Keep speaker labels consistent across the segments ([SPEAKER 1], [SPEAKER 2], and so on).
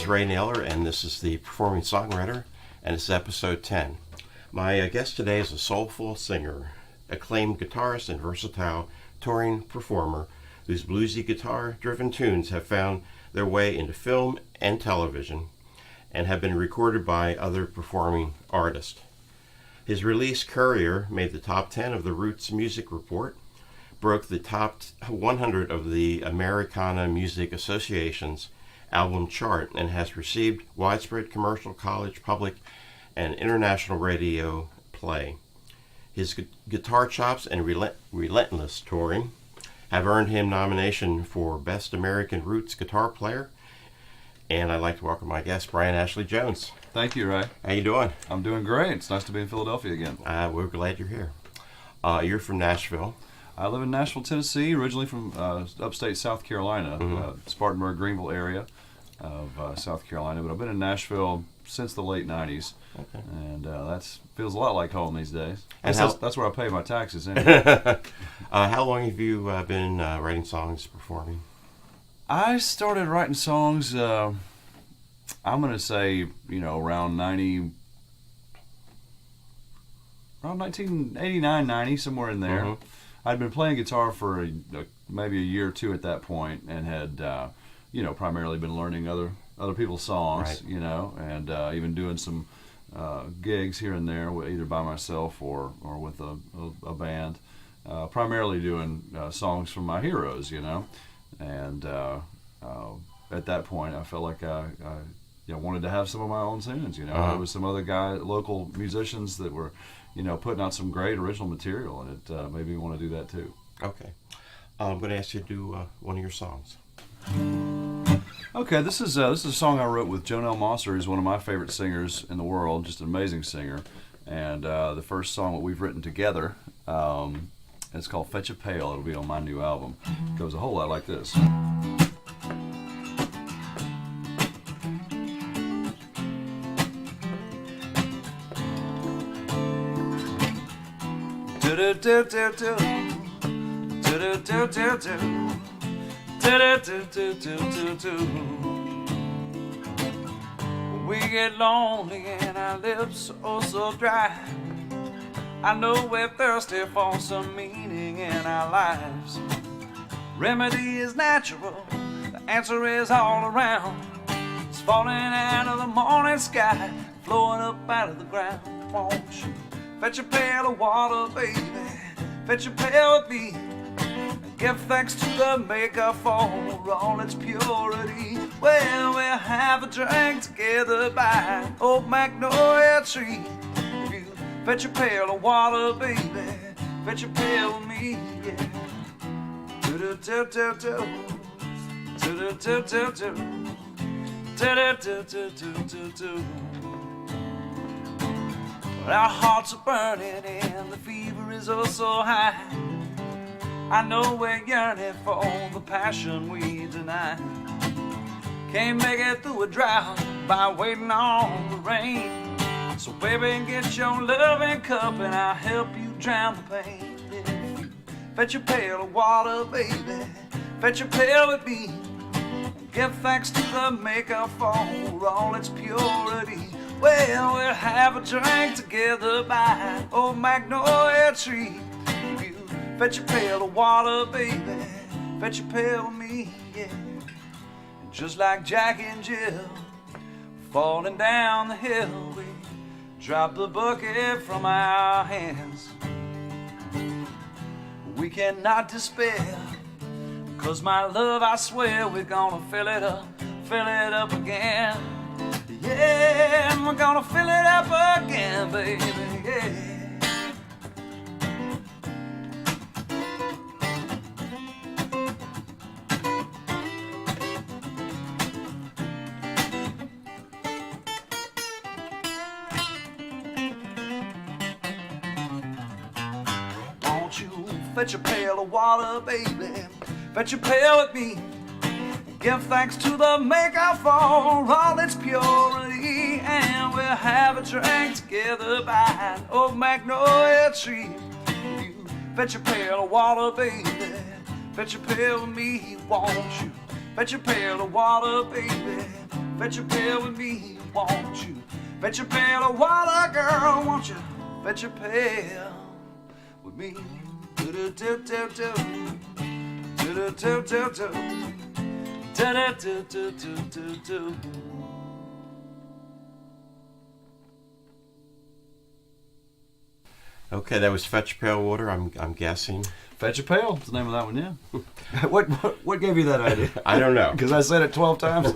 [SPEAKER 1] is Ray Naylor, and this is the Performing Songwriter, and it's episode 10. My guest today is a soulful singer, acclaimed guitarist, and versatile touring performer whose bluesy guitar-driven tunes have found their way into film and television and have been recorded by other performing artists. His release, Courier, made the top 10 of the Roots Music Report, broke the top 100 of the Americana Music Association's album chart, and has received widespread commercial, college, public, and international radio play. His guitar chops and relentless touring have earned him nomination for Best American Roots Guitar Player. And I'd like to welcome my guest, Brian Ashley Jones.
[SPEAKER 2] Thank you, Ray.
[SPEAKER 1] How you doing?
[SPEAKER 2] I'm doing great. It's nice to be in Philadelphia again.
[SPEAKER 1] We're glad you're here. You're from Nashville.
[SPEAKER 2] I live in Nashville, Tennessee, originally from upstate South Carolina, Spartanburg, Greenville area of South Carolina. But I've been in Nashville since the late 90s, and that feels a lot like home these days. And that's where I pay my taxes anyway.
[SPEAKER 1] How long have you been writing songs, performing?
[SPEAKER 2] I started writing songs, I'm going to say, around 1989, 90, somewhere in there. Mm-hmm. I'd been playing guitar for maybe a year or two at that point, and had, primarily been learning other people's songs,
[SPEAKER 1] right.
[SPEAKER 2] And even doing some gigs here and there, either by myself or with a band. Primarily doing songs from my heroes, and at that point I felt like I wanted to have some of my own tunes. There was some other local musicians that were putting out some great original material, and it made me want to do that too.
[SPEAKER 1] Okay. I'm going to ask you to do one of your songs.
[SPEAKER 2] Okay, this is a song I wrote with Jonelle Mosser, who's one of my favorite singers in the world, just an amazing singer. And the first song that we've written together, it's called Fetch a Pail. It'll be on my new album. It goes a whole lot like this.
[SPEAKER 3] We get lonely and our lips are so dry. I know we're thirsty for some meaning in our lives. Remedy is natural, the answer is all around. It's falling out of the morning sky, flowing up out of the ground. Won't you fetch a pail of water, baby? Fetch a pail with me. Give thanks to the Maker for all its purity. Well, we'll have a drink together by an old magnolia tree. If you fetch a pail of water, baby, fetch a pail with me, yeah. Do-do-do-do-do, do-do-do-do-do, do-do-do-do-do-do. But our hearts are burning and the fever is oh so high. I know we're yearning for the passion we deny. Can't make it through a drought by waiting on the rain. So baby, get your loving cup and I'll help you drown the pain. If you fetch a pail of water, baby, fetch a pail with me. Give thanks to the Maker for all its purity. Well, we'll have a drink together by an old magnolia tree. Fetch a pail of water, baby, fetch a pail with me, yeah. And just like Jack and Jill falling down the hill, we drop the bucket from our hands. We cannot despair, 'cause my love, I swear, we're gonna fill it up again. Yeah, we're gonna fill it up again, baby, yeah. Fetch a pail of water, baby, fetch a pail with me. Give thanks to the Maker for all its purity. And we'll have a drink together by an old magnolia tree. You fetch a pail of water, baby, fetch a pail with me, won't you? Fetch a pail of water, baby, Fetch a pail with me, won't you? Fetch a pail of water, girl, won't you? Fetch a pail with me. Do-do-do-do-do. Do-do-do-do-do. Do-do-do-do-do-do.
[SPEAKER 1] Okay, that was Fetch a Pail Water, I'm guessing.
[SPEAKER 2] Fetch a pail. That's the name of that one, yeah. What gave you that idea?
[SPEAKER 1] I don't know.
[SPEAKER 2] Because I said it 12 times.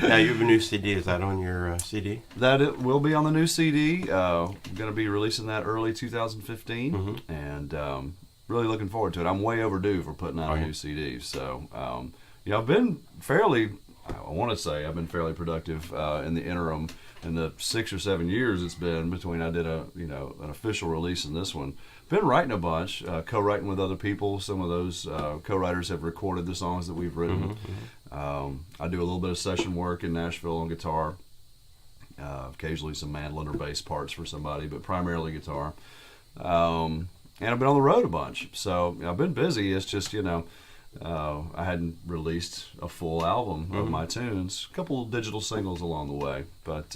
[SPEAKER 1] Now you have a new CD. Is that on your CD?
[SPEAKER 2] That it will be on the new CD. Going to be releasing that early 2015, and really looking forward to it. I'm way overdue for putting out a new CD. So, I've been fairly, I want to say, I've been fairly productive in the interim. In the 6 or 7 years it's been between I did an official release and this one. Been writing a bunch, co-writing with other people. Some of those co-writers have recorded the songs that we've written. I do a little bit of session work in Nashville on guitar. Occasionally some mandolin or bass parts for somebody, but primarily guitar. And I've been on the road a bunch, so I've been busy. It's just I hadn't released a full album of my tunes. A couple of digital singles along the way, but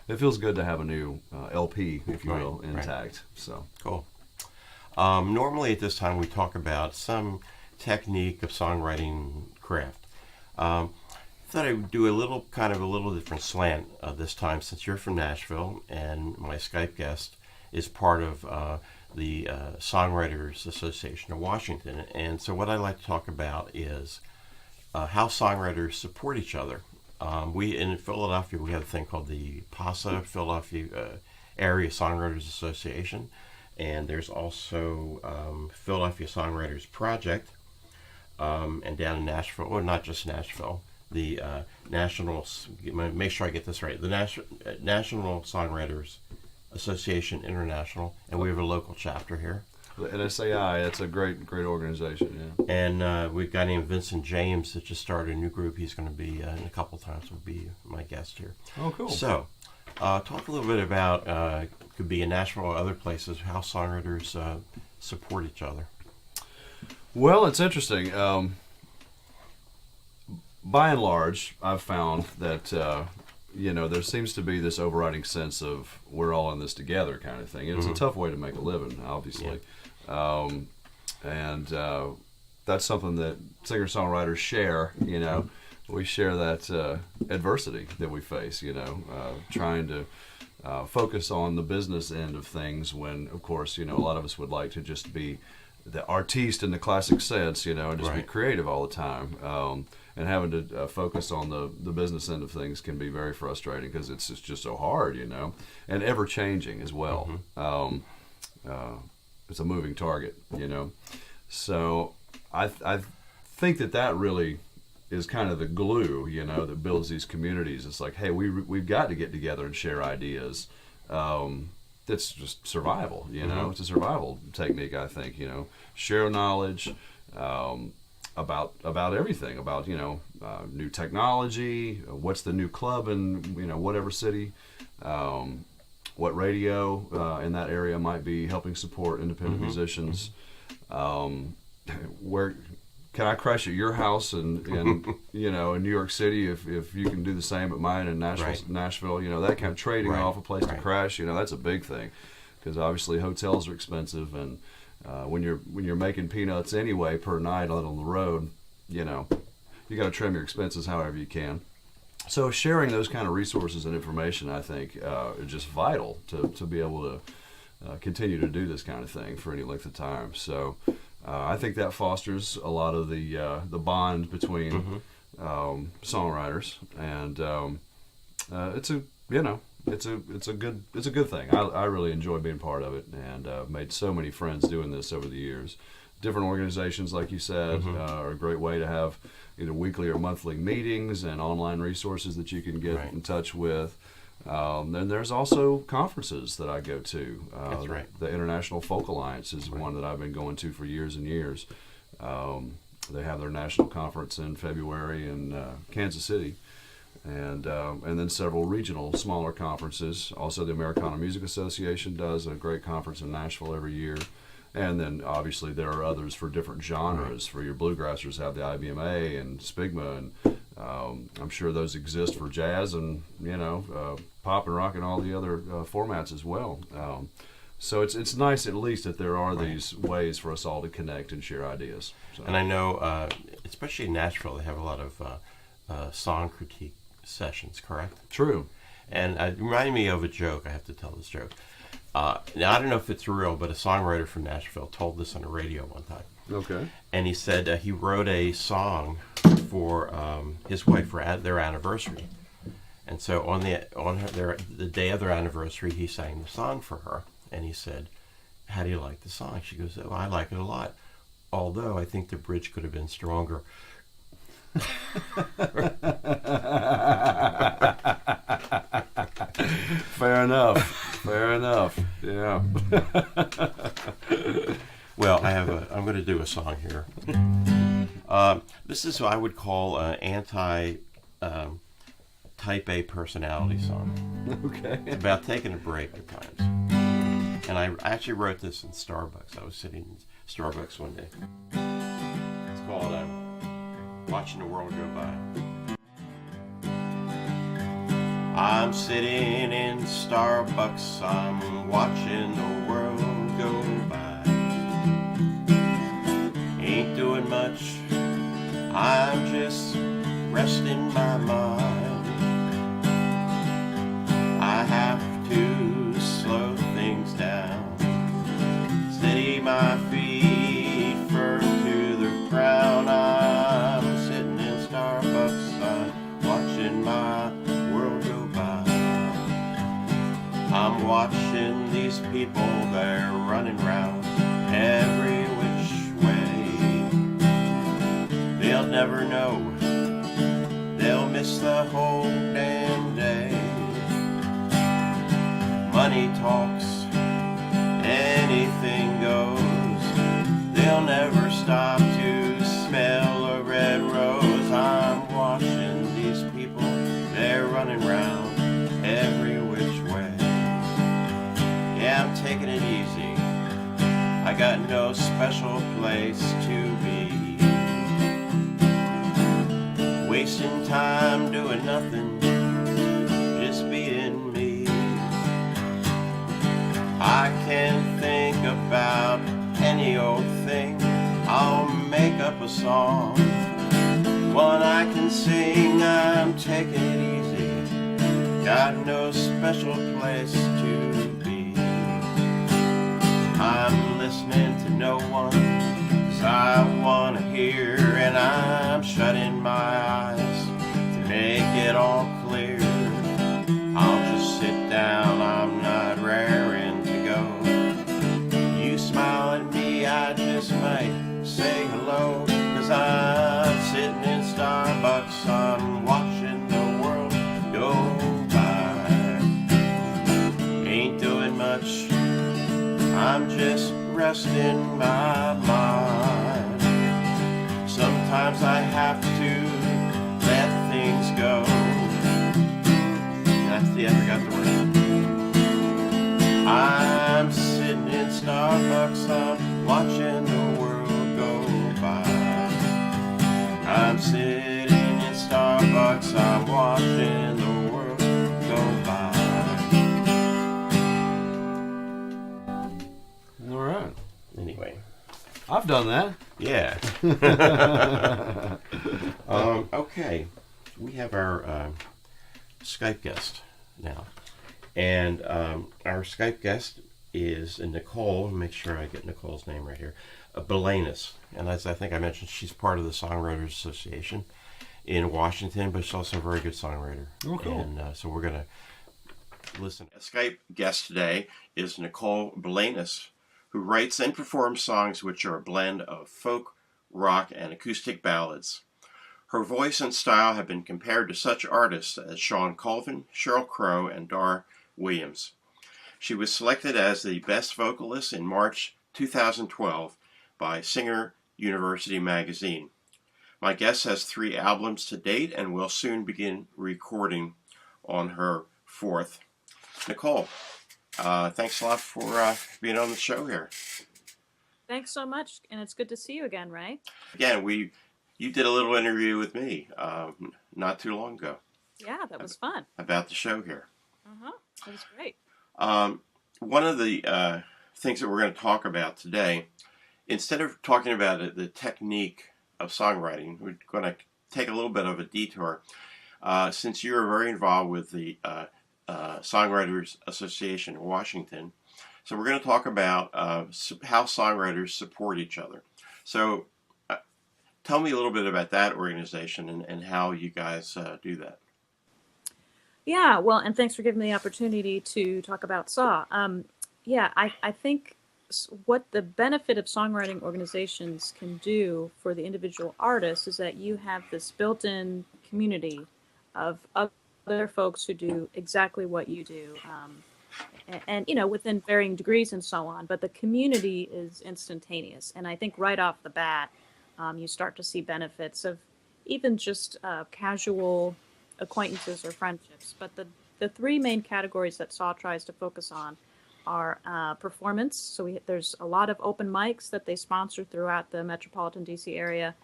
[SPEAKER 2] it feels good to have a new LP, if you will, intact. So
[SPEAKER 1] cool. Normally at this time we talk about some technique of songwriting craft. Thought I would do a little different slant this time, since you're from Nashville and my Skype guest is part of the Songwriters Association of Washington. And so what I'd like to talk about is how songwriters support each other. We in Philadelphia, we have a thing called the PASA, Philadelphia Area Songwriters Association. And there's also Philadelphia Songwriters Project. And down in Nashville, or not just Nashville, the National, make sure I get this right, the National Songwriters Association International, and we have a local chapter here.
[SPEAKER 2] The NSAI, it's a great organization, yeah.
[SPEAKER 1] And we've got named Vincent James that just started a new group. He's going to be, in a couple times, will be my guest here.
[SPEAKER 2] Oh, cool.
[SPEAKER 1] So, talk a little bit about, could be in Nashville or other places, how songwriters support each other.
[SPEAKER 2] Well, it's interesting. By and large, I've found that there seems to be this overriding sense of we're all in this together kind of thing. It's a tough way to make a living, obviously, and that's something that singer-songwriters share. We share that adversity that we face. Trying to focus on the business end of things when, of course, a lot of us would like to just be the artiste in the classic sense, and just be creative all the time. And having to focus on the business end of things can be very frustrating because it's just so hard, and ever changing as well. It's a moving target, So I think that really is kind of the glue, that builds these communities. It's like, hey, we've got to get together and share ideas. That's just survival, It's a survival technique, I think. Share knowledge. About everything, about new technology, what's the new club in whatever city, what radio in that area might be helping support independent musicians, where can I crash at your house in in New York City if you can do the same at mine in Nashville, that kind of trading off a place to crash, that's a big thing, because obviously hotels are expensive, and when you're making peanuts anyway per night out on the road, you got to trim your expenses however you can. So sharing those kind of resources and information, I think, is just vital to be able to continue to do this kind of thing for any length of time. So I think that fosters a lot of the bond between songwriters, and it's a good thing. I really enjoy being part of it, and made so many friends doing this over the years. Different organizations, like you said, are a great way to have either weekly or monthly meetings and online resources that you can get in touch with. Then there's also conferences that I go to.
[SPEAKER 1] That's right.
[SPEAKER 2] The International Folk Alliance is one that I've been going to for years and years. They have their national conference in February in Kansas City. And then several regional smaller conferences. Also, the Americana Music Association does a great conference in Nashville every year. And then obviously there are others for different genres. For your bluegrassers have the IBMA and Spigma, and I'm sure those exist for jazz and pop and rock and all the other formats as well. So it's nice at least that there are these ways for us all to connect and share ideas. So.
[SPEAKER 1] And I know, especially in Nashville, they have a lot of song critique sessions, correct?
[SPEAKER 2] True.
[SPEAKER 1] And it reminded me of a joke. I have to tell this joke. Now, I don't know if it's real, but a songwriter from Nashville told this on the radio one time.
[SPEAKER 2] Okay.
[SPEAKER 1] And he said he wrote a song for his wife for their anniversary. And so on the day of their anniversary, he sang the song for her. And he said, "How do you like the song?" She goes, "Oh, I like it a lot. Although I think the bridge could have been stronger."
[SPEAKER 2] Fair enough. Fair enough. Yeah.
[SPEAKER 1] Well, I'm going to do a song here. This is what I would call an anti type A personality song.
[SPEAKER 2] Okay.
[SPEAKER 1] It's about taking a break at times. And I actually wrote this in Starbucks. I was sitting in Starbucks one day. It's called Watching the World Go By. I'm sitting in Starbucks, I'm watching the world go by. Ain't doing much, I'm just resting my mind. I have to slow things down, steady my feet firm to the ground. I'm sitting in Starbucks, I'm watching my world go by. I'm watching these people, they're running round every which way. They'll never know, they'll miss the whole damn day. Money talks, anything goes. They'll never stop to smell a red rose. I'm watching these people, they're running round every which way. Yeah, I'm taking it easy, I got no special place to be. Wasting time doing nothing, just being me. I can think about any old thing, I'll make up a song, one I can sing. I'm taking it easy, got no special place to be. I'm listening to no one, 'cause I want to hear, and I'm shutting my eyes to make it all clear. I'll just sit down, I'm not raring to go. You smile at me, I just might say hello, 'cause I'm sitting in Starbucks, I'm watching the world go by. Ain't doing much, I'm just resting my mind. Sometimes I have to let things go. I forgot the word. I'm sitting in Starbucks, I'm watching the world go by. I'm sitting in Starbucks, I'm watching the world go by.
[SPEAKER 2] All right.
[SPEAKER 1] Anyway.
[SPEAKER 2] I've done that.
[SPEAKER 1] Yeah. Okay. We have our Skype guest now. And our Skype guest is Nicole. Make sure I get Nicole's name right here. Belanus. And as I think I mentioned, she's part of the Songwriters Association in Washington, but she's also a very good songwriter.
[SPEAKER 2] Oh, cool.
[SPEAKER 1] And so we're going to listen. A Skype guest today is Nicole Belanus, who writes and performs songs which are a blend of folk, rock, and acoustic ballads. Her voice and style have been compared to such artists as Sean Colvin, Sheryl Crow, and Dar Williams. She was selected as the best vocalist in March 2012 by SingerUniverse Magazine. My guest has 3 albums to date and will soon begin recording on her 4th. Nicole, thanks a lot for being on the show here.
[SPEAKER 4] Thanks so much, and it's good to see you again, Ray.
[SPEAKER 1] Again, you did a little interview with me not too long ago.
[SPEAKER 4] Yeah, that was fun.
[SPEAKER 1] About the show here.
[SPEAKER 4] That was great.
[SPEAKER 1] One of the things that we're going to talk about today, instead of talking about the technique of songwriting, we're going to take a little bit of a detour. Since you're very involved with the Songwriters Association in Washington, so we're going to talk about how songwriters support each other. So tell me a little bit about that organization and how you guys do that.
[SPEAKER 4] Yeah, well, and thanks for giving me the opportunity to talk about SAW. I think what the benefit of songwriting organizations can do for the individual artist is that you have this built-in community of other folks who do exactly what you do, and within varying degrees and so on. But the community is instantaneous, and I think right off the bat, you start to see benefits of even just casual acquaintances or friendships. But the three main categories that SAW tries to focus on are performance. So there's a lot of open mics that they sponsor throughout the metropolitan DC area.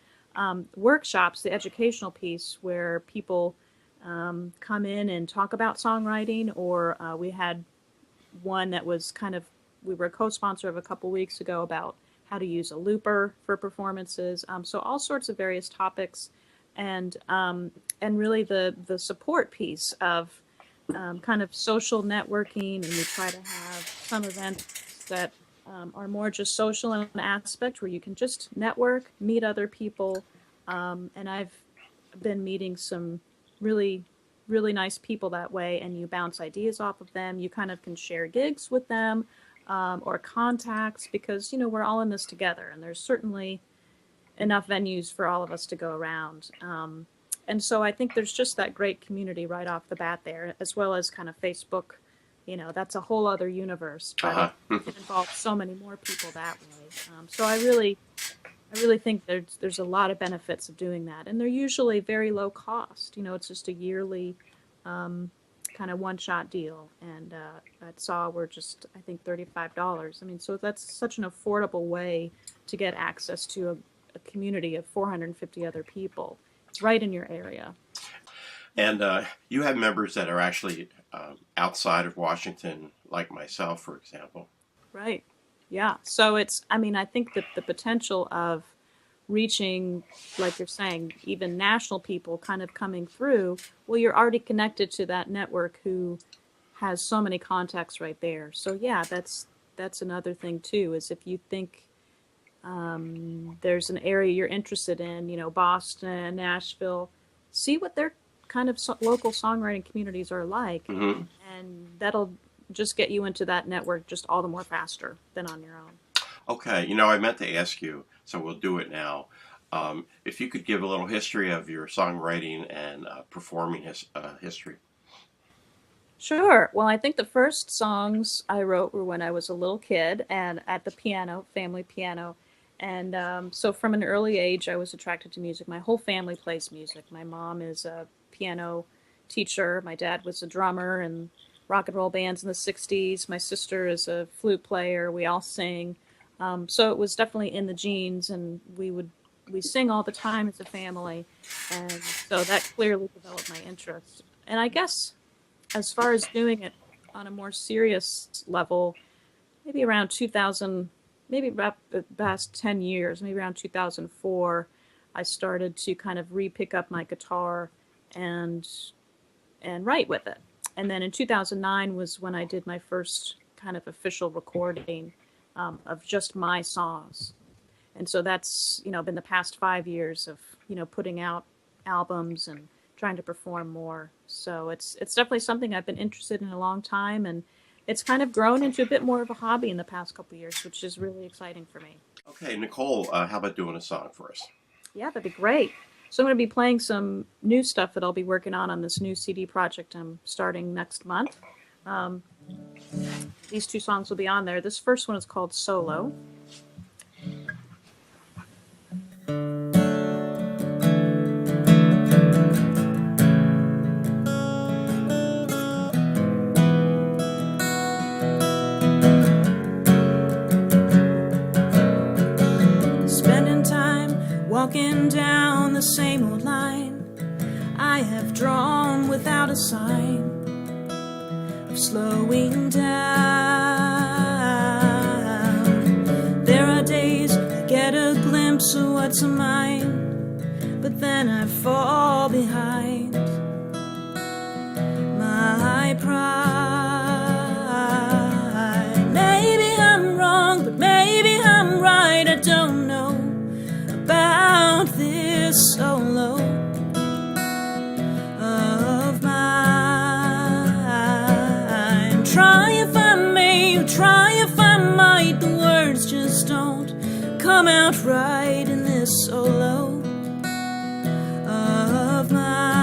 [SPEAKER 4] Workshops, the educational piece where people come in and talk about songwriting, or we had one that was we were a co-sponsor of a couple weeks ago about how to use a looper for performances. So all sorts of various topics, and really the support piece of kind of social networking, and we try to have some events that are more just social in an aspect where you can just network, meet other people, and I've been meeting some really, really nice people that way, and you bounce ideas off of them. You kind of can share gigs with them, or contacts, because we're all in this together, and there's certainly enough venues for all of us to go around. And so I think there's just that great community right off the bat there, as well as kind of Facebook. That's a whole other universe, but it involves so many more people that way. So I really think there's a lot of benefits of doing that, and they're usually very low cost. It's just a yearly kind of one-shot deal, and at SAW we're just, I think, $35. I mean, so that's such an affordable way to get access to a community of 450 other people. It's right in your area.
[SPEAKER 1] And you have members that are actually outside of Washington, like myself, for example.
[SPEAKER 4] Right. Yeah. So I think that the potential of reaching, like you're saying, even national people kind of coming through, well, you're already connected to that network who has so many contacts right there. So yeah, that's another thing too, is if you think there's an area you're interested in, Boston, Nashville, see what their kind of local songwriting communities are like, and that'll just get you into that network just all the more faster than on your own.
[SPEAKER 1] Okay, I meant to ask you, so we'll do it now. If you could give a little history of your songwriting and performing history.
[SPEAKER 4] Sure. Well, I think the first songs I wrote were when I was a little kid and at the piano, family piano. And so from an early age, I was attracted to music. My whole family plays music. My mom is a piano teacher. My dad was a drummer in rock and roll bands in the 60s. My sister is a flute player. We all sing. So it was definitely in the genes, and we sing all the time as a family. And so that clearly developed my interest. And I guess as far as doing it on a more serious level, maybe around 2000, maybe about the past 10 years, maybe around 2004, I started to kind of re-pick up my guitar and write with it. And then in 2009 was when I did my first kind of official recording of just my songs. And so that's, been the past 5 years of, putting out albums and trying to perform more. So it's definitely something I've been interested in a long time, and it's kind of grown into a bit more of a hobby in the past couple of years, which is really exciting for me.
[SPEAKER 1] Okay, Nicole, how about doing a song for us?
[SPEAKER 4] Yeah, that'd be great. So I'm going to be playing some new stuff that I'll be working on this new CD project I'm starting next month. These two songs will be on there. This first one is called Solo.
[SPEAKER 5] the same old line I have drawn without a sign of slowing down. There are days I get a glimpse of what's mine, but then I fall behind my pride. Maybe I'm wrong, but maybe I'm right. I don't know about this solo of mine. Try if I may, try if I might, the words just don't come out right in this solo of mine.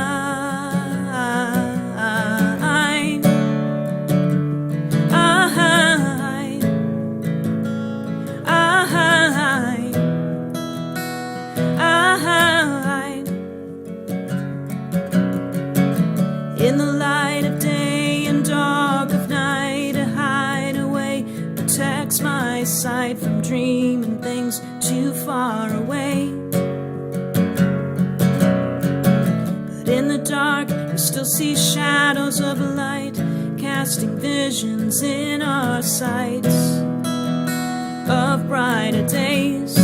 [SPEAKER 5] In the light of day and dark of night, a hideaway protects my sight from dreaming things too far away. But in the dark, we still see shadows of light, casting visions in our sights of brighter days.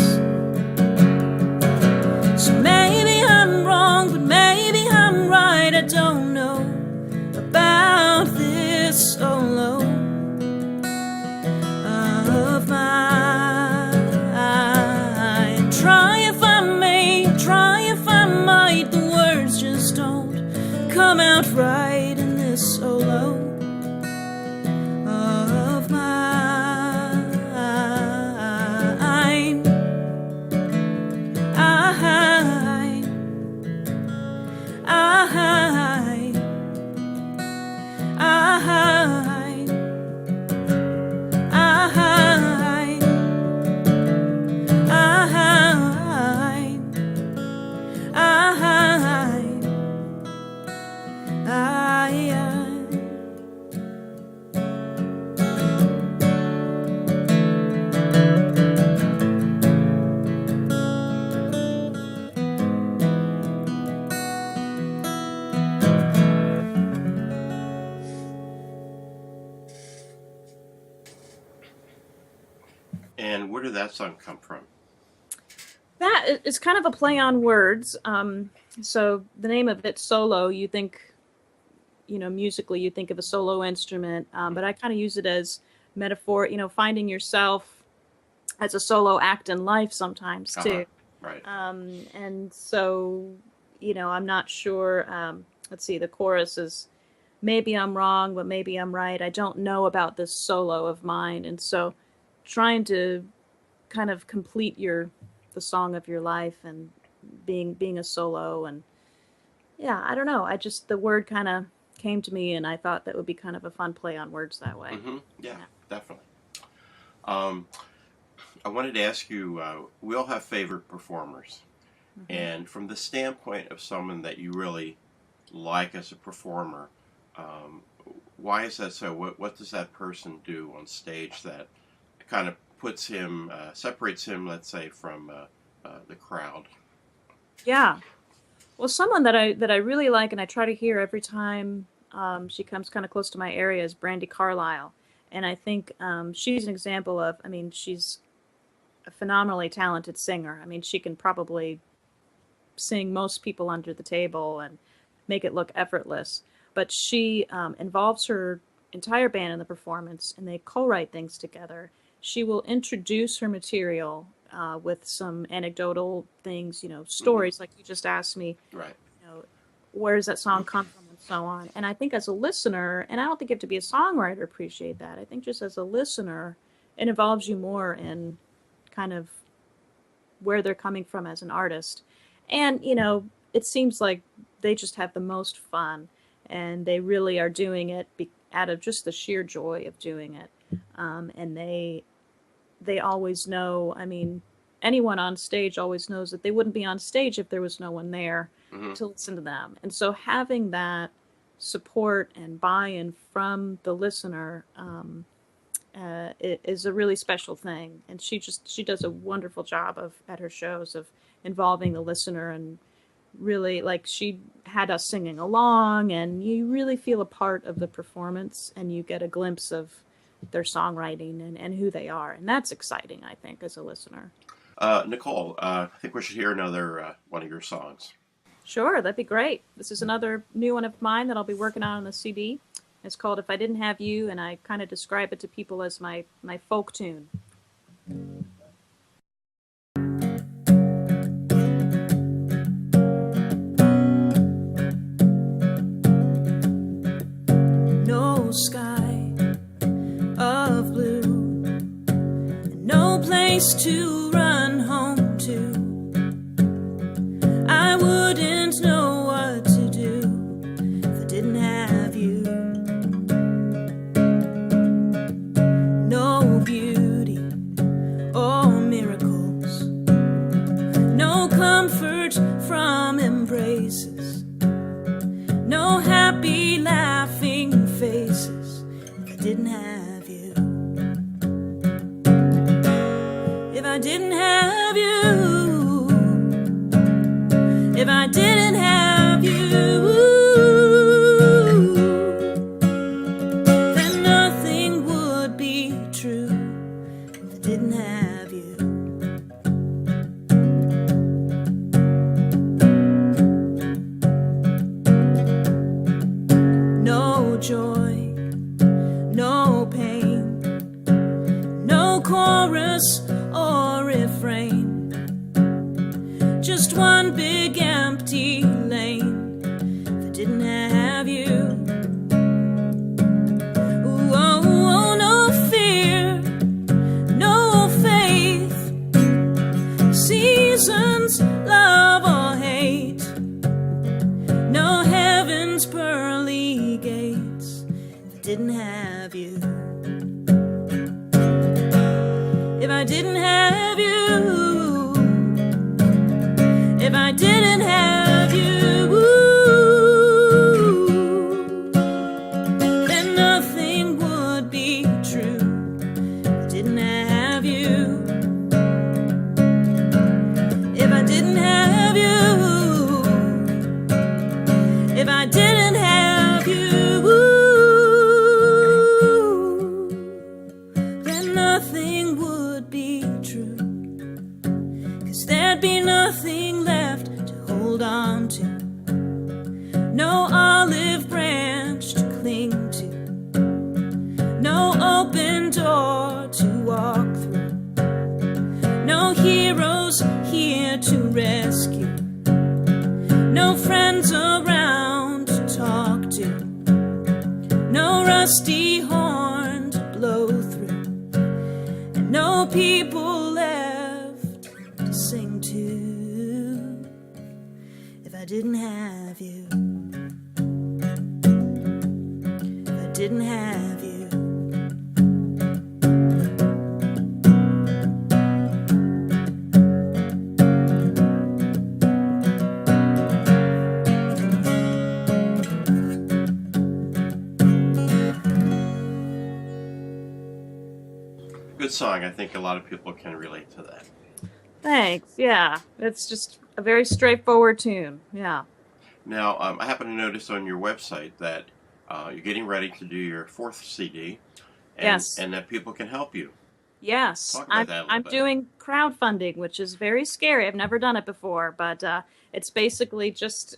[SPEAKER 5] So maybe I'm wrong, but maybe I'm right. I don't know about this solo of mine. Try if I may, try if I might, the words just don't come out right in this solo of mine.
[SPEAKER 1] And where did that song come from?
[SPEAKER 4] That is kind of a play on words. So the name of it, solo, you think, musically, you think of a solo instrument, but I kind of use it as metaphor, finding yourself as a solo act in life sometimes too.
[SPEAKER 1] Right.
[SPEAKER 4] And so, I'm not sure. Let's see, the chorus is, maybe I'm wrong, but maybe I'm right. I don't know about this solo of mine. And so trying to kind of complete the song of your life and being a solo. And yeah, I don't know. The word kind of came to me, and I thought that would be kind of a fun play on words that way.
[SPEAKER 1] Mm-hmm. Yeah, definitely. I wanted to ask you, we all have favorite performers. Mm-hmm. And from the standpoint of someone that you really like as a performer, why is that so? What does that person do on stage that kind of puts him, separates him, let's say, from the crowd?
[SPEAKER 4] Yeah. Well, someone that I really like and I try to hear every time she comes kind of close to my area is Brandi Carlile. And I think she's an example of, she's a phenomenally talented singer. She can probably sing most people under the table and make it look effortless. But she involves her entire band in the performance, and they co-write things together. She will introduce her material with some anecdotal things, stories, like you just asked me.
[SPEAKER 1] Right.
[SPEAKER 4] Where does that song come from, and so on. And I think as a listener, and I don't think you have to be a songwriter to appreciate that. I think just as a listener, it involves you more in kind of where they're coming from as an artist. And, it seems like they just have the most fun, and they really are doing it out of just the sheer joy of doing it. And they always know, anyone on stage always knows that they wouldn't be on stage if there was no one there to listen to them. And so having that support and buy-in from the listener is a really special thing. And she does a wonderful job at her shows of involving the listener and really, like, she had us singing along, and you really feel a part of the performance, and you get a glimpse of their songwriting and who they are. And that's exciting, I think, as a listener.
[SPEAKER 1] Nicole, I think we should hear another one of your songs.
[SPEAKER 4] Sure, that'd be great. This is another new one of mine that I'll be working on the CD. It's called If I Didn't Have You, and I kind of describe it to people as my folk tune.
[SPEAKER 5] No sky of blue, and no place to run home to. I wouldn't know what to do if I didn't have you. No beauty or miracles, no comfort from embraces, no happy laughing faces if I didn't have you. If I didn't have you, if I didn't have you, then nothing would be true if I didn't have you. No joy, no pain, no chorus or refrain, just one big empty lane if I didn't have you. Oh, oh, no fear, no faith, seasons, love or hate, no heaven's pearly gates if I didn't have you. If I didn't have you, if I didn't have you, then nothing would be true if I didn't have you. If I didn't have you, if I didn't have you, then nothing would be true, 'cause there'd be nothing left to hold on to, no olive branch to cling to, no open door to walk through, no heroes here to rescue, no friends around to talk to, no rusty horn to blow through, and no people left to sing to if I didn't have you. If I didn't have you.
[SPEAKER 1] Good song. I think a lot of people can relate to that.
[SPEAKER 4] Thanks. Yeah, it's just a very straightforward tune. Yeah.
[SPEAKER 1] Now, I happen to notice on your website that you're getting ready to do your 4th CD, and,
[SPEAKER 4] Yes.
[SPEAKER 1] and that people can help you.
[SPEAKER 4] Yes,
[SPEAKER 1] Talk about that a little
[SPEAKER 4] I'm
[SPEAKER 1] bit.
[SPEAKER 4] doing crowdfunding, which is very scary. I've never done it before, but it's basically just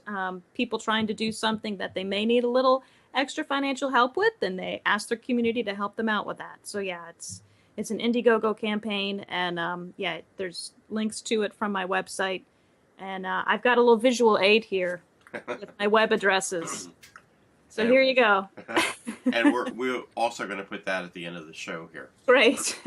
[SPEAKER 4] people trying to do something that they may need a little extra financial help with, and they ask their community to help them out with that. So yeah, it's an Indiegogo campaign, and yeah, there's links to it from my website, and I've got a little visual aid here with my web addresses. So
[SPEAKER 1] And-
[SPEAKER 4] here you go.
[SPEAKER 1] And we're also going to put that at the end of the show here.
[SPEAKER 4] Great.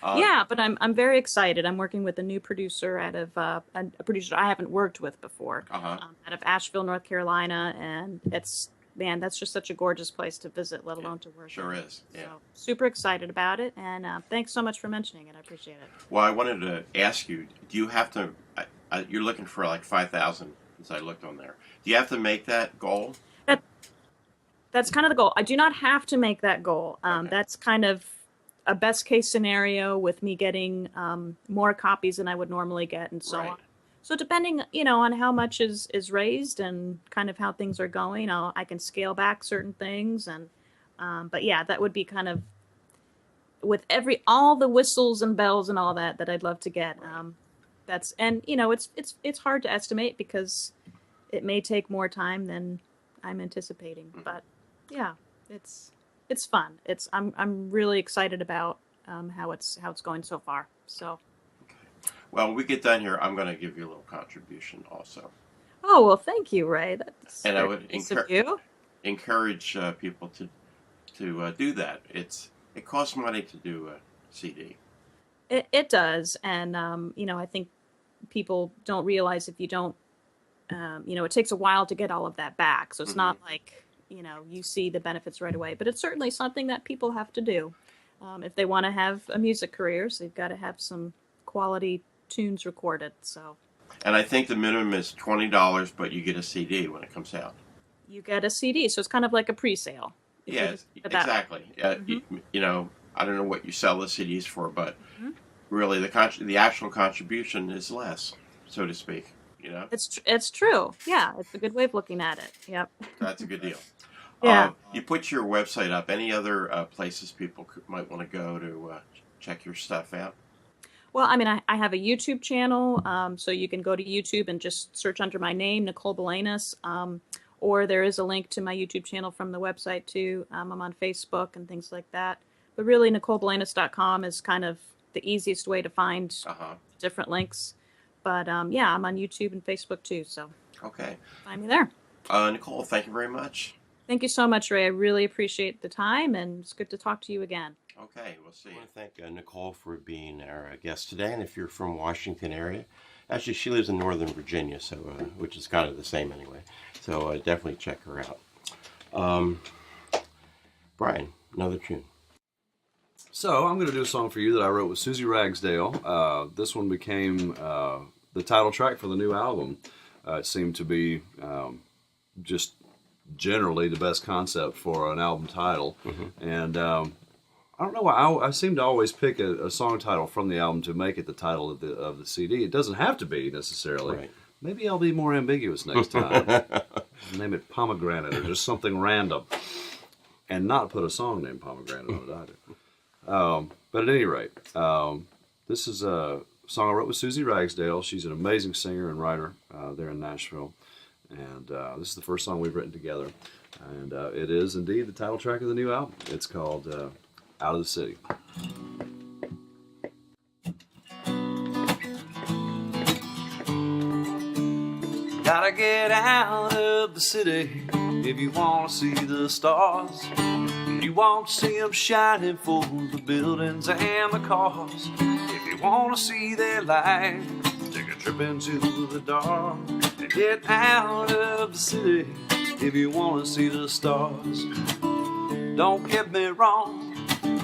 [SPEAKER 1] Uh,
[SPEAKER 4] Yeah, but I'm very excited. I'm working with a new producer out of a producer I haven't worked with before,
[SPEAKER 1] Uh-huh.
[SPEAKER 4] out of Asheville, North Carolina, and that's just such a gorgeous place to visit, let alone to work.
[SPEAKER 1] Sure
[SPEAKER 4] in.
[SPEAKER 1] is, yeah.
[SPEAKER 4] So super excited about it, and thanks so much for mentioning it. I appreciate it.
[SPEAKER 1] Well, I wanted to ask you, do you have to, you're looking for like 5,000 as I looked on there. Do you have to make that goal?
[SPEAKER 4] That's kind of the goal. I do not have to make that goal.
[SPEAKER 1] Okay.
[SPEAKER 4] That's kind of a best case scenario with me getting more copies than I would normally get, and so
[SPEAKER 1] Right.
[SPEAKER 4] on. So depending, on how much is raised and kind of how things are going, I can scale back certain things, and but yeah, that would be kind of with all the whistles and bells and all that I'd love to get. It's hard to estimate because it may take more time than I'm anticipating. But yeah, it's fun. I'm really excited about how it's going so far. So.
[SPEAKER 1] Well, when we get done here, I'm going to give you a little contribution also.
[SPEAKER 4] Oh, well, thank you, Ray. That's
[SPEAKER 1] And I would
[SPEAKER 4] nice of you.
[SPEAKER 1] encourage people to do that. It costs money to do a CD.
[SPEAKER 4] It does, and I think people don't realize if you don't, it takes a while to get all of that back. So it's not like you see the benefits right away, but it's certainly something that people have to do if they want to have a music career. So they've got to have some quality tunes recorded. So.
[SPEAKER 1] And I think the minimum is $20, but you get a CD when it comes out.
[SPEAKER 4] You get a CD, so it's kind of like a pre-sale.
[SPEAKER 1] Yeah, exactly. I don't know what you sell the CDs for, but really the actual contribution is less, so to speak.
[SPEAKER 4] It's true. Yeah, it's a good way of looking at it. Yep.
[SPEAKER 1] That's a good deal.
[SPEAKER 4] Yeah.
[SPEAKER 1] You put your website up. Any other places people might want to go to check your stuff out?
[SPEAKER 4] Well, I mean, I have a YouTube channel, so you can go to YouTube and just search under my name, Nicole Belanus, or there is a link to my YouTube channel from the website too. I'm on Facebook and things like that. But really, NicoleBelanus.com is kind of the easiest way to find different links. But yeah, I'm on YouTube and Facebook too, so
[SPEAKER 1] okay,
[SPEAKER 4] find me there.
[SPEAKER 1] Nicole, thank you very much.
[SPEAKER 4] Thank you so much, Ray. I really appreciate the time, and it's good to talk to you again.
[SPEAKER 1] Okay, we'll see. I want to thank Nicole for being our guest today. And if you're from Washington area, actually she lives in Northern Virginia, so which is kind of the same anyway. So definitely check her out. Brian, another tune.
[SPEAKER 2] So I'm going to do a song for you that I wrote with Susie Ragsdale. This one became the title track for the new album. It seemed to be just generally the best concept for an album title, and I don't know why I seem to always pick a song title from the album to make it the title of the CD. It doesn't have to be necessarily. Right. Maybe I'll be more ambiguous next time. Name it Pomegranate or just something random, and not put a song named Pomegranate on it either. But at any rate, this is a song I wrote with Susie Ragsdale. She's an amazing singer and writer there in Nashville, and this is the first song we've written together, and it is indeed the title track of the new album. It's called Out of the City.
[SPEAKER 3] Gotta get out of the city if you want to see the stars. You want to see them shining for the buildings and the cars. If you want to see their light, take a trip into the dark and get out of the city if you want to see the stars. Don't get me wrong,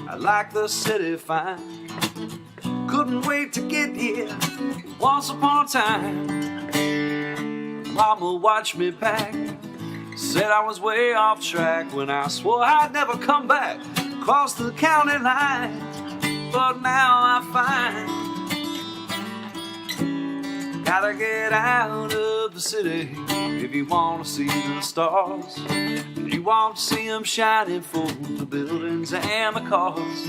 [SPEAKER 3] I like the city fine. Couldn't wait to get here once upon a time. Mama watched me back, said I was way off track when I swore I'd never come back across the county line. But now I find gotta get out of the city if you want to see the stars. You want to see them shining for the buildings and the cars.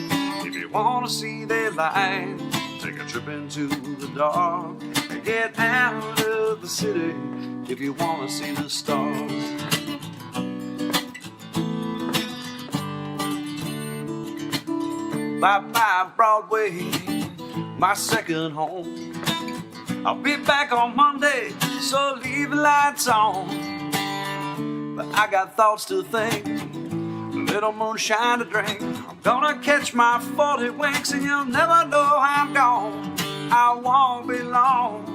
[SPEAKER 3] If you want to see their light, take a trip into the dark and get out of the city if you want to see the stars. Bye-bye Broadway, my second home. I'll be back on Monday, so leave the lights on. But I got thoughts to think, a little moonshine to drink. I'm gonna catch my 40 winks and you'll never know I'm gone. I won't be long.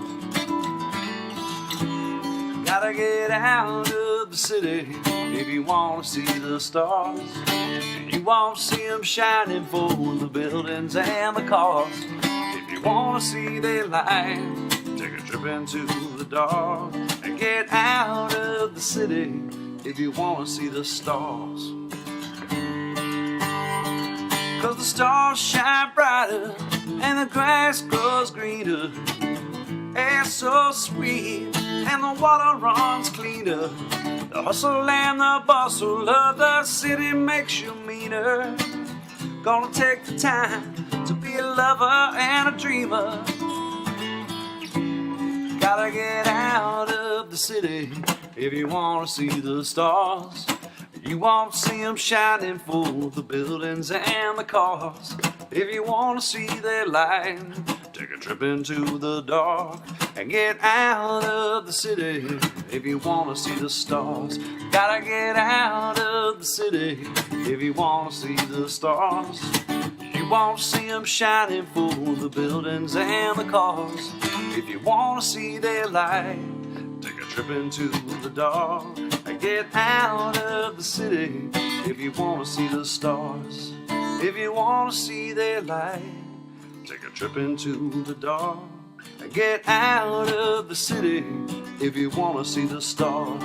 [SPEAKER 3] Gotta get out of the city if you want to see the stars. You want to see them shining for the buildings and the cars. If you want to see their light, take a trip into the dark and get out of the city if you want to see the stars. 'Cause the stars shine brighter and the grass grows greener air's so sweet, and the water runs cleaner. The hustle and the bustle of the city makes you meaner. Gonna take the time to be a lover and a dreamer. Gotta get out of the city if you wanna see the stars. You won't see them shining for the buildings and the cars. If you wanna see their light, take a trip into the dark and get out of the city if you wanna see the stars. Gotta get out of the city if you wanna see the stars. You won't see them shining for the buildings and the cars. If you wanna see their light, take a trip into the dark and get out of the city if you wanna see the stars. If you wanna see their light, take a trip into the dark and get out of the city if you wanna see the stars.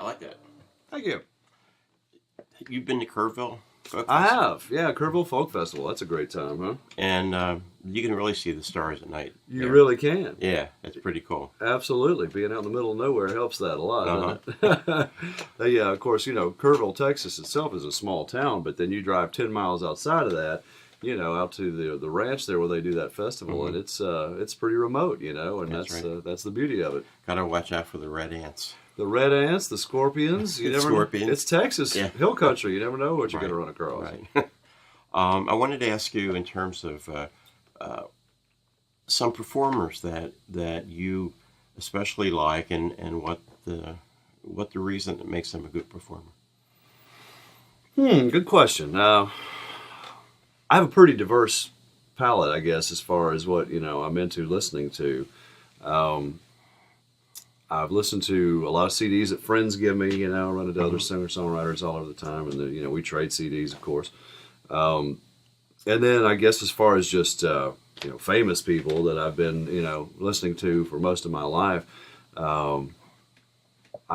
[SPEAKER 1] I like that.
[SPEAKER 2] Thank you.
[SPEAKER 1] You've been to Kerrville? Folk
[SPEAKER 2] I
[SPEAKER 1] Festival?
[SPEAKER 2] have. Yeah, Kerrville Folk Festival. That's a great time, huh?
[SPEAKER 1] And you can really see the stars at night.
[SPEAKER 2] You
[SPEAKER 1] there.
[SPEAKER 2] really can.
[SPEAKER 1] Yeah, it's pretty cool.
[SPEAKER 2] Absolutely. Being out in the middle of nowhere helps that a lot, doesn't it? Yeah, of course, Kerrville, Texas itself is a small town, but then you drive 10 miles outside of that, out to the ranch there where they do that festival, and it's pretty remote, and
[SPEAKER 1] That's right.
[SPEAKER 2] that's the beauty of it.
[SPEAKER 1] Gotta watch out for the red ants.
[SPEAKER 2] The red ants, the scorpions. You never
[SPEAKER 1] Scorpions.
[SPEAKER 2] It's Texas,
[SPEAKER 1] Yeah.
[SPEAKER 2] hill country. You never know what you're
[SPEAKER 1] Right.
[SPEAKER 2] going to run across.
[SPEAKER 1] Right. I wanted to ask you in terms of some performers that you especially like, and what the reason that makes them a good performer.
[SPEAKER 2] Good question. I have a pretty diverse palette, I guess, as far as what I'm into listening to. I've listened to a lot of CDs that friends give me. I run into other singer-songwriters all over the time, and we trade CDs, of course. And then I guess as far as just famous people that I've been listening to for most of my life, I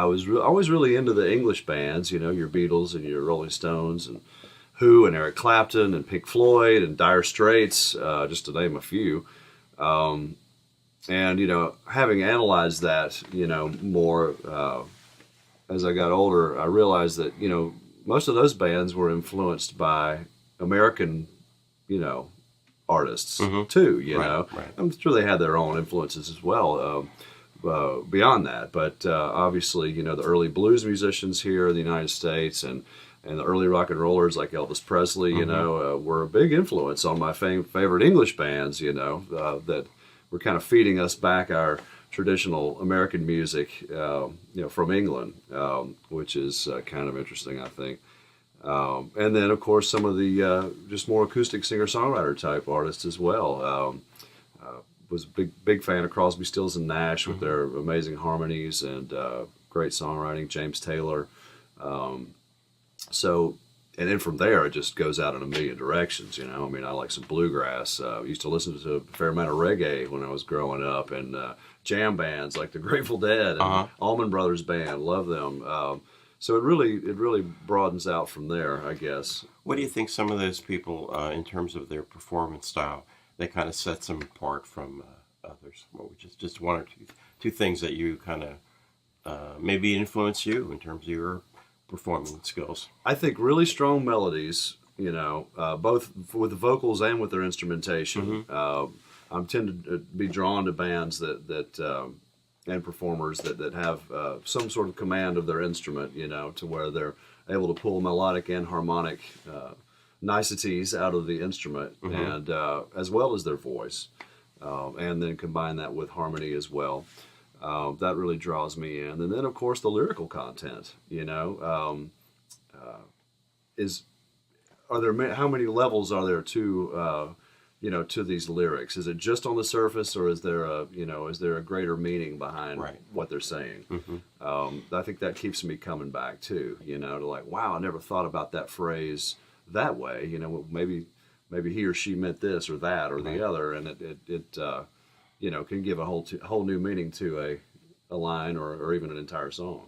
[SPEAKER 2] was always really into the English bands. Your Beatles and your Rolling Stones and Who and Eric Clapton and Pink Floyd and Dire Straits, just to name a few. And, having analyzed that, more as I got older, I realized that, most of those bands were influenced by American, artists too,
[SPEAKER 1] Right.
[SPEAKER 2] I'm sure they had their own influences as well beyond that. But obviously, the early blues musicians here in the United States and the early rock and rollers like Elvis Presley, were a big influence on my favorite English bands, that were kind of feeding us back our traditional American music, from England, which is kind of interesting, I think. And then, of course, some of the just more acoustic singer-songwriter type artists as well. Was a big fan of Crosby, Stills and Nash with their amazing harmonies and great songwriting. James Taylor. And then from there, it just goes out in a million directions, I like some bluegrass. Used to listen to a fair amount of reggae when I was growing up, and jam bands like the Grateful Dead and Allman Brothers Band. Love them. So it really broadens out from there, I guess.
[SPEAKER 1] What do you think some of those people, in terms of their performance style, that kind of sets them apart from others? What would just one or two things that you kind of maybe influence you in terms of your performing skills?
[SPEAKER 2] I think really strong melodies, both with the vocals and with their instrumentation. I tend to be drawn to bands that and performers that have some sort of command of their instrument, to where they're able to pull melodic and harmonic niceties out of the instrument, and as well as their voice, and then combine that with harmony as well. That really draws me in. And then, of course, the lyrical content, how many levels are there to these lyrics? Is it just on the surface, or is there a greater meaning behind what they're saying? I think that keeps me coming back too, to like, wow, I never thought about that phrase that way. Maybe he or she meant this or that or the other, and it can give a whole new meaning to a line or even an entire song.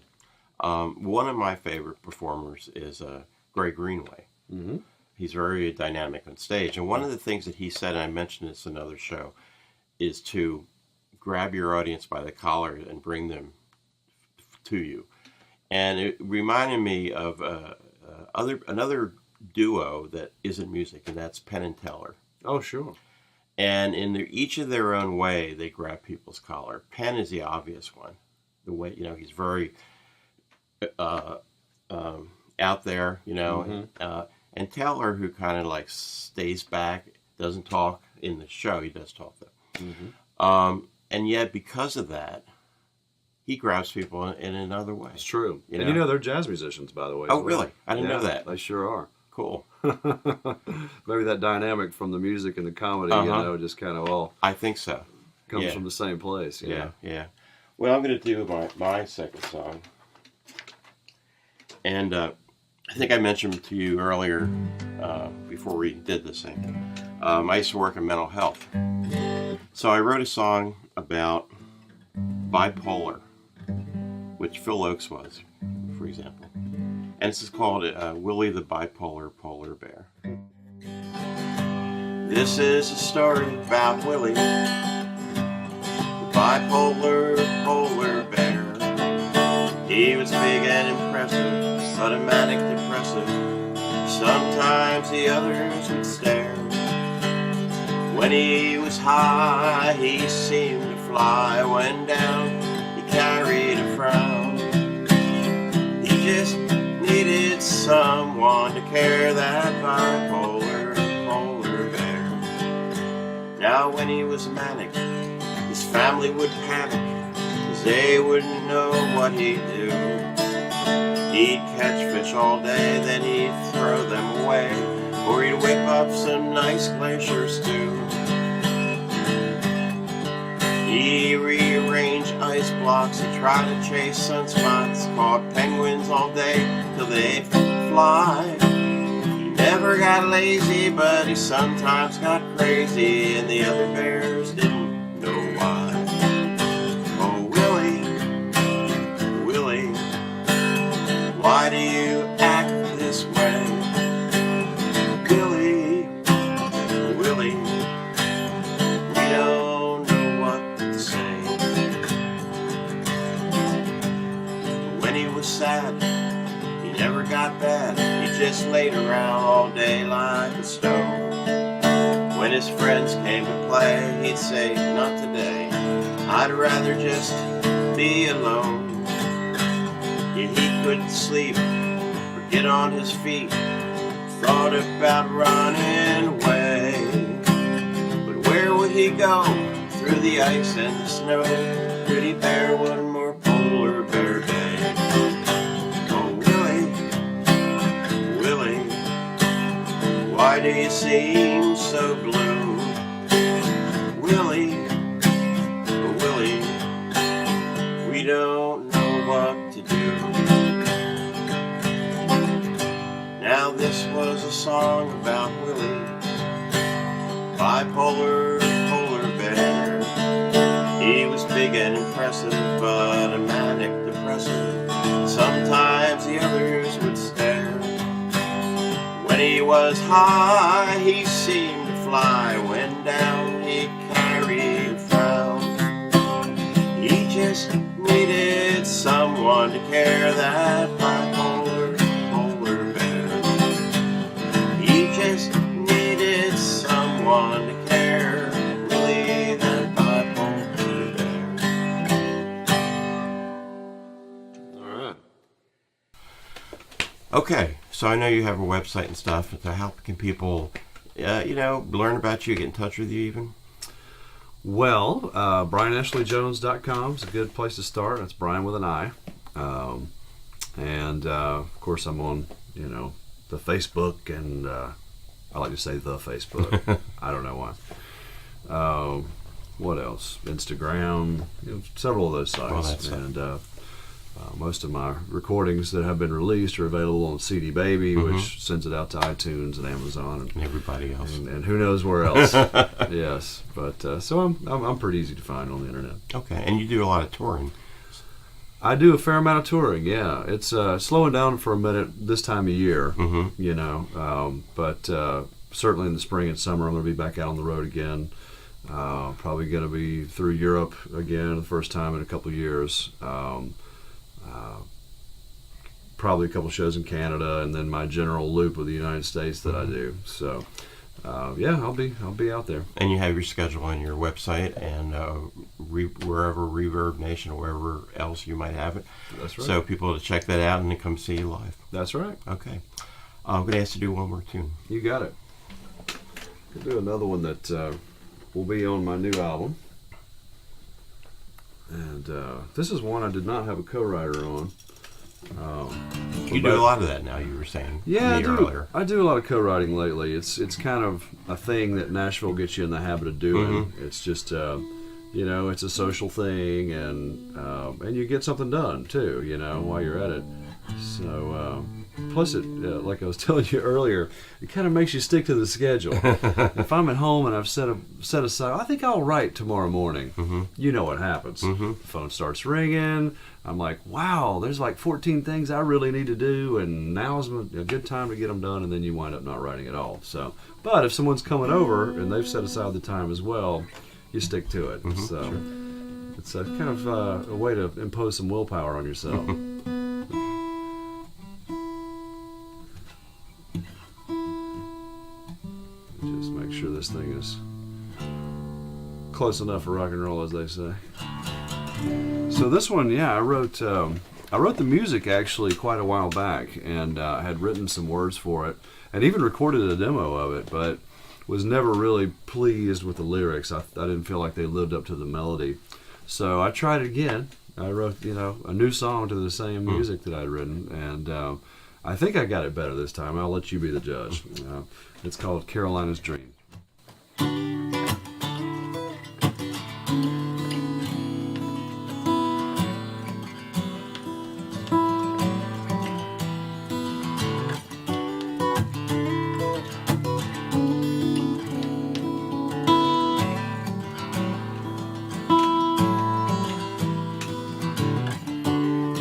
[SPEAKER 1] One of my favorite performers is Gray Greenway.
[SPEAKER 2] Mm-hmm.
[SPEAKER 1] He's very dynamic on stage. And one of the things that he said, and I mentioned this in another show, is to grab your audience by the collar and bring them to you. And it reminded me of another duo that isn't music, and that's Penn and Teller.
[SPEAKER 2] Oh, sure.
[SPEAKER 1] And in each of their own way, they grab people's collar. Penn is the obvious one. The way, he's very out there,
[SPEAKER 2] Mm-hmm.
[SPEAKER 1] And Teller, who kind of like stays back, doesn't talk in the show. He does talk though.
[SPEAKER 2] Mm-hmm.
[SPEAKER 1] And yet, because of that, he grabs people in another way.
[SPEAKER 2] It's true.
[SPEAKER 1] You
[SPEAKER 2] And
[SPEAKER 1] know?
[SPEAKER 2] they're jazz musicians, by the way.
[SPEAKER 1] Oh,
[SPEAKER 2] as well.
[SPEAKER 1] really? I didn't know that.
[SPEAKER 2] They sure are.
[SPEAKER 1] Cool.
[SPEAKER 2] Maybe that dynamic from the music and the comedy, just kind of all
[SPEAKER 1] I think so.
[SPEAKER 2] comes from the same place. You know?
[SPEAKER 1] Yeah. Well, I'm going to do my second song. And I think I mentioned to you earlier, before we did this thing, I used to work in mental health. So I wrote a song about bipolar, which Phil Oakes was, for example. And this is called Willie the Bipolar Polar Bear. This is a story about Willie, the bipolar polar bear. He was big and impressive, but a manic depressive. Sometimes the others would stare. When he was high, he seemed to fly. When down, he carried a frown. He just needed someone to carry that bipolar polar bear. Now when he was manic, his family would panic, 'cause they wouldn't know what he'd do. He'd catch fish all day, then he'd throw them away, or he'd whip up some nice glacier stew. He rearranged ice blocks, he tried to chase sunspots, caught penguins all day till they fly. He never got lazy, but he sometimes got crazy, and the other bears didn't know why. Oh, Willie, Willie, why do you act this way? Willie, Willie, we don't know what to say. When he was sad, he never got bad. He just laid around all day like a stone. When his friends came to play, he'd say, not today, I'd rather just be alone. He couldn't sleep or get on his feet, thought about running away. But where would he go? Through the ice and the snow. Pretty bear, one more polar bear day. Oh, Willie, Willie, why do you seem so blue? Willie, oh, Willie, we don't know what to do. Now this was a song about Willie, bipolar polar bear. He was big and impressive, but a manic depressive. Sometimes the others would stare. When he was high, he seemed to fly. When down, he carried a frown. He just needed someone to carry that bipolar polar bear. He just needed someone to carry Willie that bipolar bear.
[SPEAKER 2] All right.
[SPEAKER 1] Okay, so I know you have a website and stuff. So how can people, learn about you, get in touch with you even?
[SPEAKER 2] Well, BrianAshleyJones.com is a good place to start. That's Brian with an I. Of course, I'm on, the Facebook, and I like to say the Facebook. I don't know why. What else? Instagram, several of those sites. And most of my recordings that have been released are available on CD Baby, which sends it out to iTunes and Amazon
[SPEAKER 1] And everybody else.
[SPEAKER 2] and who knows where else. Yes, but so I'm pretty easy to find on the internet.
[SPEAKER 1] Okay, and you do a lot of touring.
[SPEAKER 2] I do a fair amount of touring. Yeah, it's slowing down for a minute this time of year. You know, but certainly in the spring and summer, I'm going to be back out on the road again. Probably going to be through Europe again the first time in a couple of years. Probably a couple shows in Canada, and then my general loop of the United States that I do. So, yeah, I'll be out there.
[SPEAKER 1] And you have your schedule on your website and wherever Reverb Nation or wherever else you might have it.
[SPEAKER 2] That's right.
[SPEAKER 1] So people to check that out and then come see you live.
[SPEAKER 2] That's right.
[SPEAKER 1] Okay. I'm going to ask you to do one more tune.
[SPEAKER 2] You got it. I'll do another one that will be on my new album. And this is one I did not have a co-writer on.
[SPEAKER 1] You do a lot of that now, you were saying.
[SPEAKER 2] Yeah,
[SPEAKER 1] I do.
[SPEAKER 2] Earlier. I do a lot of co-writing lately. It's kind of a thing that Nashville gets you in the habit of doing. It's just, you know, it's a social thing, and you get something done too, you know, while you're at it. So, plus it, like I was telling you earlier, it kind of makes you stick to the schedule. If I'm at home and I've set aside, I think I'll write tomorrow morning. You know what happens. The phone starts ringing. I'm like, wow, there's like 14 things I really need to do, and now's a good time to get them done, and then you wind up not writing at all. So, but if someone's coming over and they've set aside the time as well, you stick to it. So it's a kind of a way to impose some willpower on yourself. Just make sure this thing is close enough for rock and roll, as they say. So this one, yeah, I wrote the music actually quite a while back, and I had written some words for it, and even recorded a demo of it, but was never really pleased with the lyrics. I didn't feel like they lived up to the melody. So I tried it again. I wrote, you know, a new song to the same music that I'd written, and I think I got it better this time. I'll let you be the judge. It's called Carolina's Dream.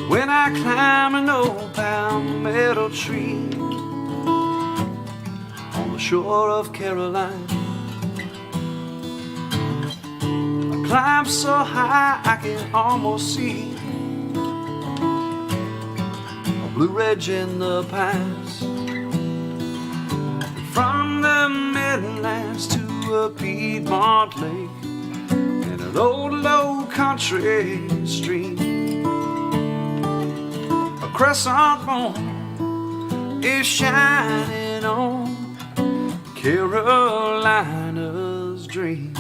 [SPEAKER 3] When I climb an old palmetto tree on the shore of Carolina, I climb so high I can almost see a blue ridge in the pines. From the Midlands to a Piedmont lake and an old low country stream, crescent moon is shining on Carolina's dream.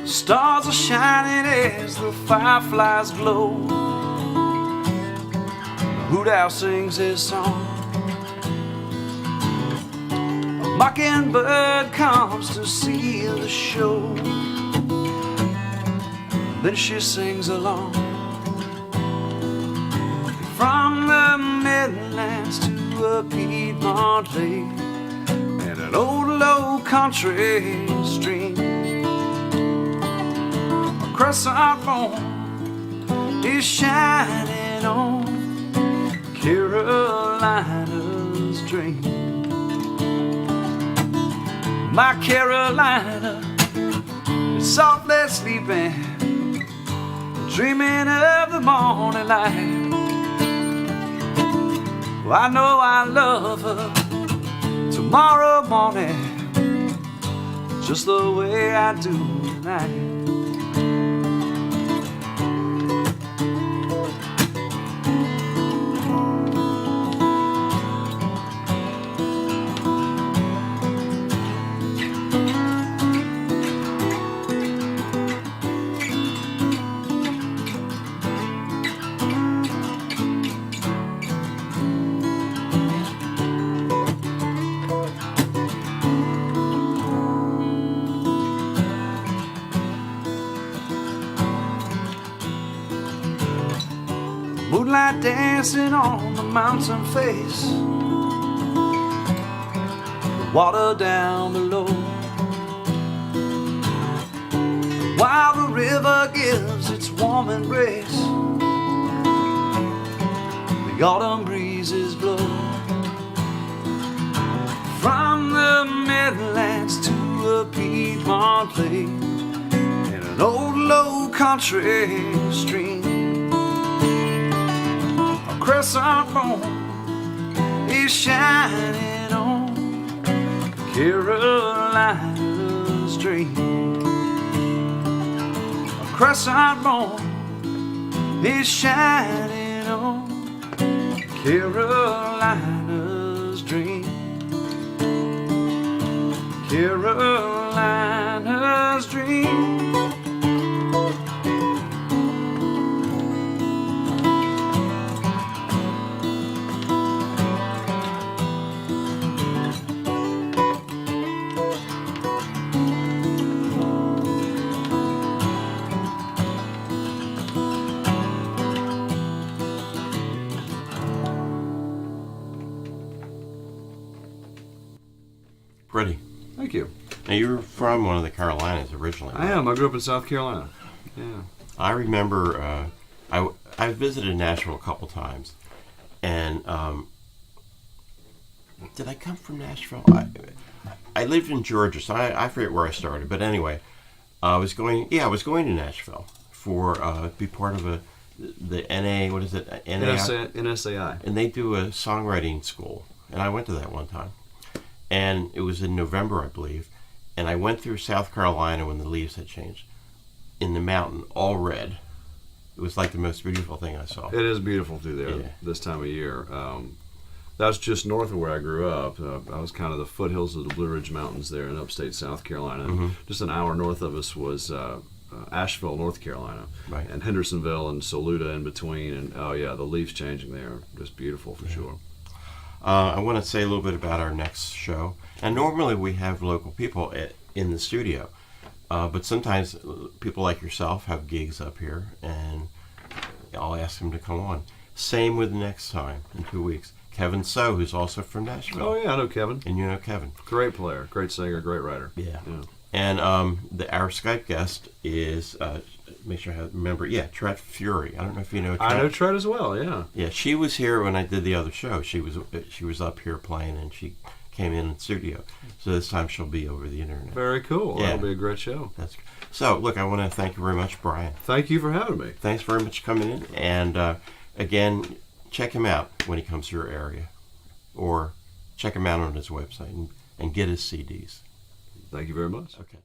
[SPEAKER 3] Stars are shining as the fireflies glow. The hoot owl sings his song. A mockingbird comes to see the show. Then she sings along. From the Midlands to a Piedmont lake and an old low country stream, crescent moon is shining on Carolina's dream. My Carolina is softly sleeping, dreaming of the morning light. Well, I know I love her tomorrow morning, just the way I do tonight. moonlight dancing on the mountain face, the water down below, while the river gives its warm embrace, the autumn breezes blow from the Midlands to a Piedmont lake in an old low country stream. A crescent moon is shining on Carolina's dream. A crescent moon is shining on Carolina's dream. Carolina's dream.
[SPEAKER 1] Pretty.
[SPEAKER 2] Thank you.
[SPEAKER 1] Now, you're from one of the Carolinas originally.
[SPEAKER 2] I am. I grew up in South Carolina. Yeah.
[SPEAKER 1] I remember I visited Nashville a couple times, and did I come from Nashville? I lived in Georgia, so I forget where I started. But anyway, I was going to Nashville for be part of the NA. What is it?
[SPEAKER 2] NSAI.
[SPEAKER 1] And they do a songwriting school, and I went to that one time, and it was in November, I believe. And I went through South Carolina when the leaves had changed. In the mountain, all red. It was like the most beautiful thing I saw.
[SPEAKER 2] It is beautiful through there this time of year. That's just north of where I grew up. I was kind of the foothills of the Blue Ridge Mountains there in upstate South Carolina.
[SPEAKER 1] Mm-hmm.
[SPEAKER 2] Just an hour north of us was Asheville, North Carolina,
[SPEAKER 1] Right.
[SPEAKER 2] and Hendersonville and Saluda in between. And oh yeah, the leaves changing there, just beautiful for sure.
[SPEAKER 1] I want to say a little bit about our next show. And normally we have local people in the studio, but sometimes people like yourself have gigs up here, and I'll ask them to come on. Same with next time in 2 weeks. Kevin So, who's also from Nashville.
[SPEAKER 2] Oh yeah, I know Kevin.
[SPEAKER 1] And you know Kevin.
[SPEAKER 2] Great player, great singer, great writer.
[SPEAKER 1] Yeah. And our Skype guest is, make sure I remember, Tret Fury. I don't know if you know Tret.
[SPEAKER 2] I know Tret as well, yeah.
[SPEAKER 1] Yeah, she was here when I did the other show. She was up here playing, and she came in the studio. So this time she'll be over the internet.
[SPEAKER 2] Very cool.
[SPEAKER 1] Yeah.
[SPEAKER 2] That'll be a great show.
[SPEAKER 1] So, look, I want to thank you very much, Brian.
[SPEAKER 2] Thank you for having me.
[SPEAKER 1] Thanks very much for coming in. And, again, check him out when he comes to your area. Or check him out on his website and get his CDs.
[SPEAKER 2] Thank you very much.
[SPEAKER 1] Okay.